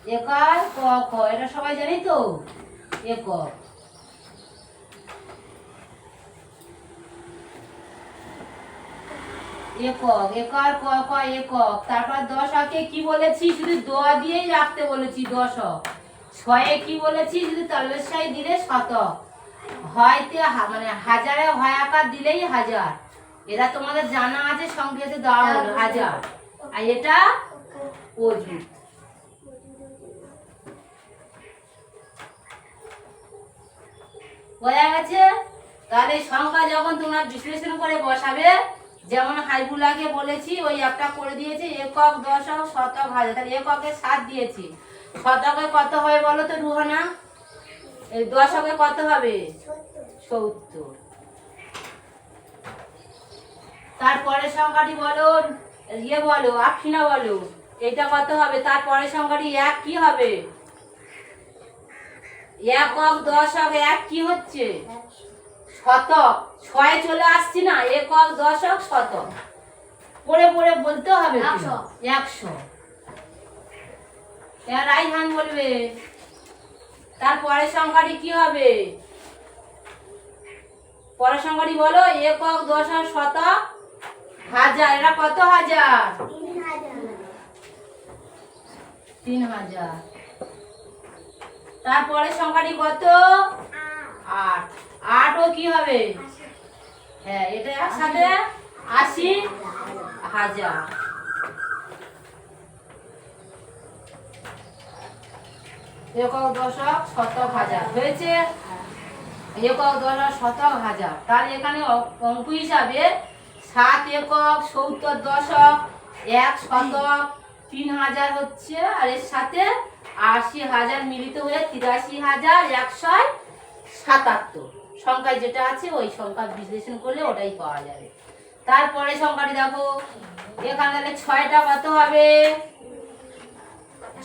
একার ক খ এটা সবাই জানি তো। একক একক একার ক খ একক। তারপর দশকে কি বলেছি, শুধু দ দিয়েই রাখতে বলেছি দশক। ছয়ে কি বলেছি, যদি তলবেশাই দিলে শতক। হয়তে মানে হাজারে হয় আকার দিলেই হাজার। এটা তোমাদের জানা আছে, সংকেতে দেওয়া হলো হাজার। আর এটা অযুত। বোঝা গেছে? তাহলে সংখ্যা যখন তোমরা বিশ্লেষণ করে বসাবে, যেমন হাইবুলাকে বলেছি ওই একটা করে দিয়েছি, একক দশক শতক হাজার। তাহলে এককে 7 দিয়েছি, শতকে কত হবে বলো তো রুহানা? এই দশকে কত হবে? 70। তারপরের সংখ্যাটি বলো, বলো আফিনা বলো, এটা কত হবে? তারপরের সংখ্যাটি এক কি হবে? একক দশক এক কি হচ্ছে? শতক। ছয় চলে আসছি না, একক দশক শতক। পড়ে পড়ে বলতে হবে। 100। রাইহান বলবে তারপরের সংখ্যাটি কি হবে? পরের সংখ্যাটি বলো, একক দশক শতক হাজার। এটা কত হাজার? 3000। তারপরের সংখ্যাটি কত? 8। 8 ও কি হবে? হ্যাঁ, এটা একসাথে 80,000। একক দশক শতক হাজার হয়েছে। একক দশক শতক হাজার। তাহলে এখানে অঙ্ক হিসাবে 7 একক 70 দশক 1 শতক 3000 হচ্ছে, আর এর সাথে 80,000 মিলিত হয়ে 83,177 সংখ্যায় যেটা আছে ওই সংখ্যা বিশ্লেষণ করলে ওটাই পাওয়া যাবে। তারপরে সংখ্যাটি দেখো, এখানে তাহলে 6টা কত হবে?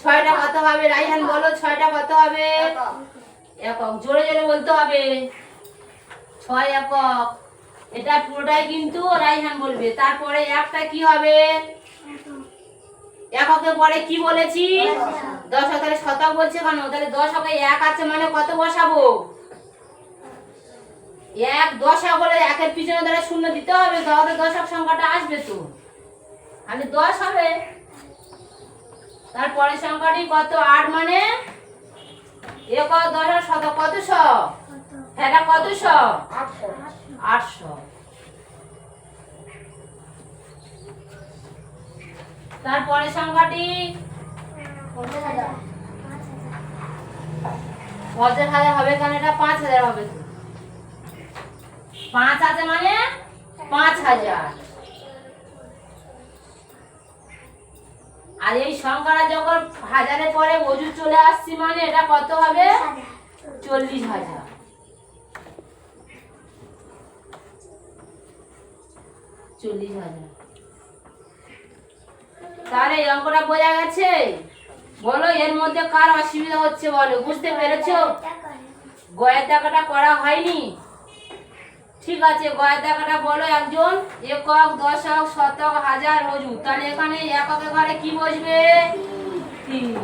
6টা কত হবে? রাইহান বলো 6টা কত হবে? একক। জোরে জোরে বলতে হবে। 6 একক। এটা পুরোটাই কিন্তু রাইহান বলবে। তারপরে একটা কি হবে? এককের পরে কি বলেছি? দশক। তাহলে শতক বলছে কেন? তাহলে দশকে এক আছে মানে কত বসাবো? 1 দশক হলে একের পিছনে তাহলে শূন্য দিতে হবে, তাহলে দশক সংখ্যাটা আসবে তো। আমি 10 হবে। তারপরে সংখ্যাটি কত? 8 মানে একক দশক শতক কত শ? এটা কত শ? 800। তারপরে সংখ্যাটি 5000 হবে কেন? এটা 5000 হবে তো। 5 আছে মানে 5000। আর এই সংখ্যাটা যখন হাজারের পরে অযুত চলে আসছে মানে এটা কত হবে? 40,000। 40,000। তাহলে এই অঙ্কটা বোঝা গেছে? বলো এর মধ্যে কার অসুবিধা হচ্ছে বলো, বুঝতে পেরেছো? গয়ের টাকাটা করা হয়নি? ঠিক আছে, গয়ের টাকাটা বলো একজন। একক দশক শতক হাজার অযুত। তাহলে এখানে এককের ঘরে কি বসবে? 3।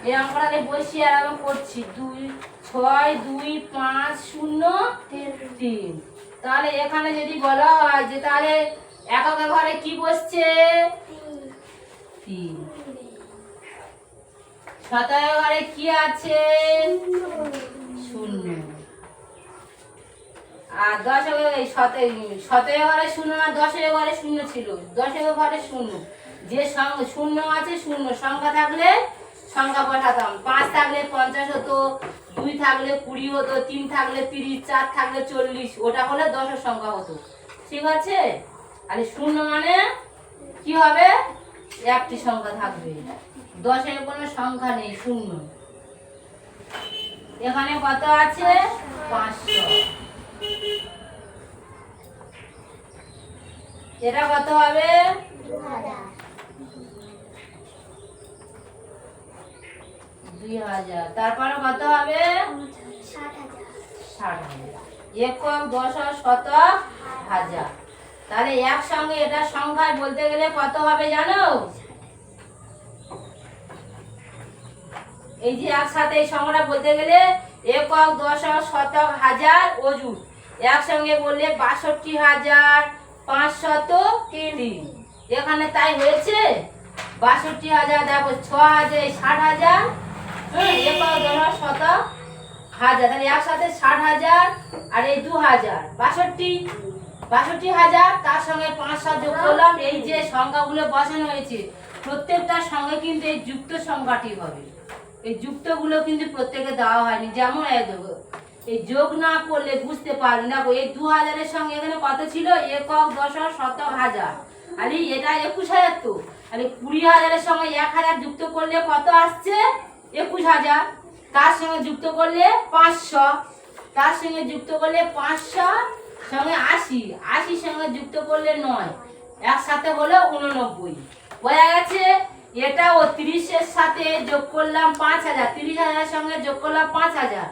এই অঙ্কটা বসিয়ে আর আমি করছি। 2 6 2 5 0 3। তাহলে এখানে যদি বলা হয় যে তাহলে এককের ঘরে কি বসছে? 3। শতকের ঘরে কি আছে? 0। আর দশকের শতকের ঘরে 0 না, দশকের ঘরে 0 ছিল। দশকের ঘরে 0। যে শূন্য আছে 0 সংখ্যা থাকলে সংখ্যা বসাতাম। 5 থাকলে 50 হতো, 2 থাকলে 20 হতো, 3 থাকলে 30, 4 থাকলে 40। ওটা হলে দশের সংখ্যা হতো। ঠিক আছে? আর 0 মানে কি হবে? একটি সংখ্যা থাকবে। দশের কোনো সংখ্যা নেই, 0। এখানে কত আছে? 500। এটা কত হবে? 2000। তারপরে কত হবে? 60,000। একক দশক শতক হাজার। তাহলে একসঙ্গে এটা সংখ্যায় বলতে গেলে কত হবে জানো? এই যে একসাথে এই সংখ্যাটা বলতে গেলে একক, দশক, শতক, হাজার, অযুত একসঙ্গে বললে ৬২,৫০৩। এখানে তাই হয়েছে ৬২,০০০। দেখো ৬,০০০, ৬০,০০০, একক, দশক, শতক, হাজার, তাহলে একসাথে ৬০,০০০ আর এই ২,০০০, ৬২,০০০। তার সঙ্গে ৫০০ যোগ করলাম। এই যে সংখ্যাগুলো বসানো হয়েছে প্রত্যেকটার সঙ্গে কিন্তু এই যুক্ত সংখ্যাটি হবে। এই যুক্তগুলো কিন্তু প্রত্যেকে দেওয়া হয়নি। যেমন এই যোগ না করলে বুঝতে পারবেন। দেখো এই ২,০০০-এর সঙ্গে এখানে কত ছিল? একক, দশক, শতক, হাজার। আরে এটা ২১,০০০ তো। আরে ২০,০০০-এর সঙ্গে ১,০০০ যুক্ত করলে কত আসছে? ২১,০০০। তার সঙ্গে যুক্ত করলে ৫০০, তার সঙ্গে যুক্ত করলে ৫০০ সঙ্গে ৮০, ৮০ সঙ্গে যুক্ত করলে ৯, একসাথে হলো ৮৯। বোঝা গেছে? এটা ও ৩০-এর সাথে যোগ করলাম ৫,০০০, ৩০,০০০ সঙ্গে যোগ করলাম ৫,০০০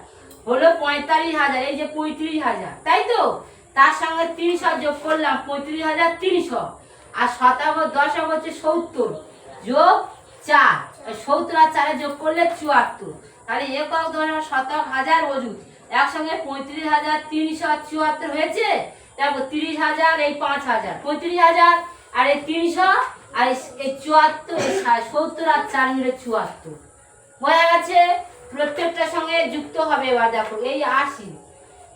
হলো ৪৫,০০০। এই যে ৩৫,০০০, তাই তো? তার সঙ্গে ৩০০ যোগ করলাম ৩৫,৩০০। আর শতক ও দশক হচ্ছে ৭০ যোগ ৪, ৭০ আর ৪ যোগ করলে ৭৪। তাহলে একক, দশক, শতক, হাজার, অযুত একসঙ্গে ৩৫,৩৭৪ হয়েছে। দেখো ৩০,০০০, এই ৫,০০০, ৩৫,০০০ আর এই ৩০০ আর এই ৭৪, ৭০ আর ৪ মিলে ৭৪। বোঝা গেছে? প্রত্যেকটার সঙ্গে যুক্ত হবে। এবার দেখো এই ৮০,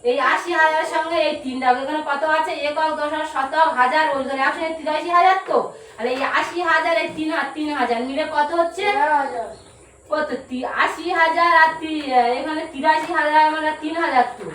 এই ৮০,০০০ সঙ্গে এই ৩, দেখো এখানে কত আছে? একক, দশক, শতক, হাজার, অযুত একসঙ্গে ৮৩,০০০ তো। আর এই ৮০,০০০ এই ৩,০০০ মিলে কত হচ্ছে? কত? ৮০,০০০ আর এখানে ৮৩,০০০ মানে ৩,০০০ তো।